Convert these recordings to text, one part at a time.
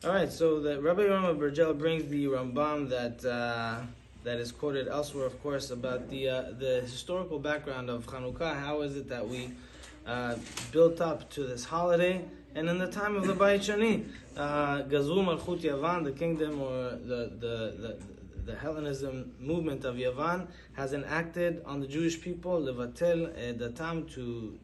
All right, so the Rabbi David Benchlouch brings the Rambam that is quoted elsewhere, of course, about the historical background of Chanuka. How is it that we built up to this holiday? And in the time of the Bayit Shani, Gazul Malchut Yavan, the kingdom or the Hellenism movement of Yavan, has enacted on the Jewish people levatel datam, to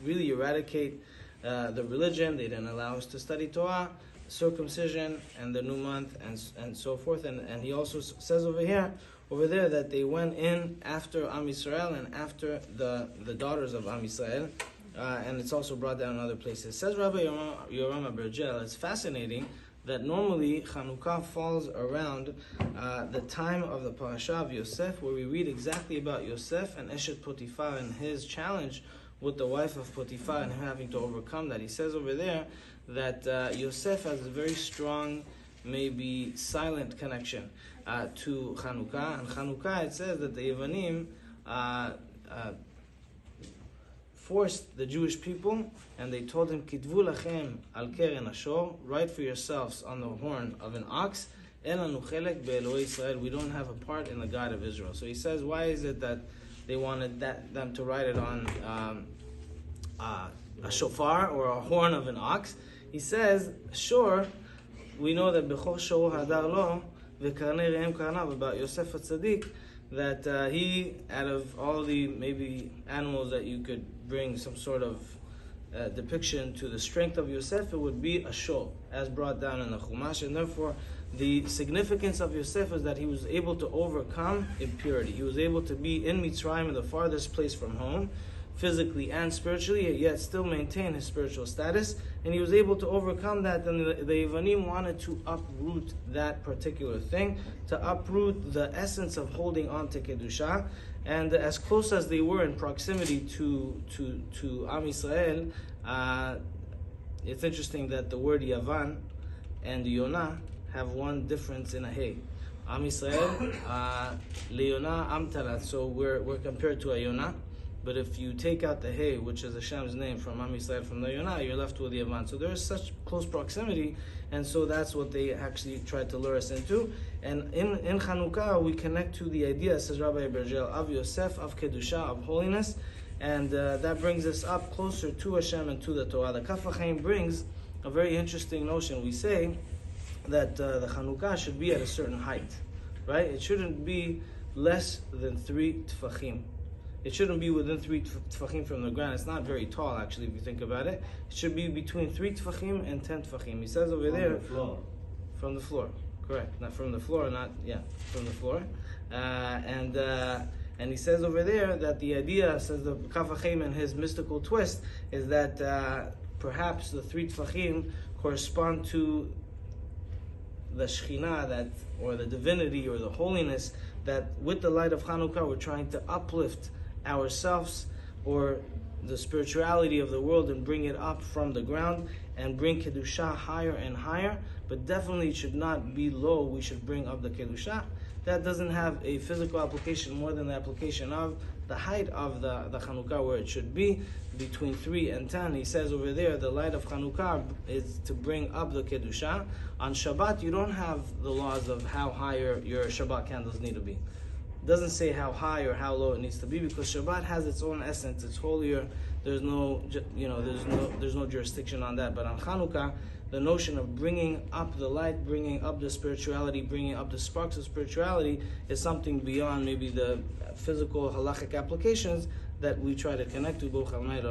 really eradicate the religion. They didn't allow us to study Torah, circumcision, and the new month, and so forth. And he also says over there that they went in after Am Yisrael and after the daughters of Am Yisrael. And it's also brought down in other places. Says Rabbi Yoram Benchlouch, it's fascinating that normally Chanukah falls around the time of the parasha of Yosef, where we read exactly about Yosef and Eshet Potiphar and his challenge with the wife of Potiphar and him having to overcome that. He says over there that Yosef has a very strong, maybe silent connection to Chanukah. And Chanukah, it says that the Yevanim forced the Jewish people, and they told him, Kitvu lachem al keren ashor, write for yourselves on the horn of an ox, en lanu chelek be'eloi Israel, we don't have a part in the God of Israel. So he says, why is it that they wanted them to write it on a shofar or a horn of an ox? He says, sure, we know that bechor shor hadar lo v'karnei re'em karnav, about Yosef HaTzadik, that he, out of all the maybe animals that you could bring some sort of depiction to the strength of Yosef, it would be a shor, as brought down in the Chumash. And therefore, the significance of Yosef is that he was able to overcome impurity. He was able to be in Mitzrayim, the farthest place from home, physically and spiritually, yet still maintain his spiritual status. And he was able to overcome that. And the Yevanim wanted to uproot that particular thing, to uproot the essence of holding on to Kedusha. And as close as they were in proximity to Am Yisrael, it's interesting that the word Yavan and Yonah have one difference in a hey. Am Yisrael, Leonah Am Tarat. So we're compared to a Yonah. But if you take out the Hey, which is Hashem's name from Am Yisrael, from the Yonah, you're left with the Yavan. So there is such close proximity, and so that's what they actually tried to lure us into. And in Chanuka, we connect to the idea, says Rabbi Benchlouch, of Yosef, of Kedusha, of holiness, and that brings us up closer to Hashem and to the Torah. The Kaf HaChaim brings a very interesting notion. We say that the Chanuka should be at a certain height, right? It shouldn't be less than 3 tefachim. It shouldn't be within 3 tefachim from the ground. It's not very tall, actually, if you think about it. It should be between 3 tefachim and 10 tefachim. He says over there... From the floor. Correct. Not from the floor, from the floor. And he says over there that the idea, says the Kaf HaChaim in his mystical twist, is that perhaps the 3 tefachim correspond to the Shekhinah, or the divinity, or the holiness, that with the light of Chanukah we're trying to uplift ourselves or the spirituality of the world and bring it up from the ground and bring Kedusha higher and higher, but definitely it should not be low. We should bring up the Kedusha. That doesn't have a physical application more than the application of the height of the Chanukah, where it should be between 3 and 10. He says over there the light of Chanukah is to bring up the Kedusha. On Shabbat you don't have the laws of how high your Shabbat candles need to be. It doesn't say how high or how low it needs to be, because Shabbat has its own essence. It's holier. There's no jurisdiction on that. But on Chanukah, the notion of bringing up the light, bringing up the spirituality, bringing up the sparks of spirituality is something beyond maybe the physical halachic applications that we try to connect to. Amen.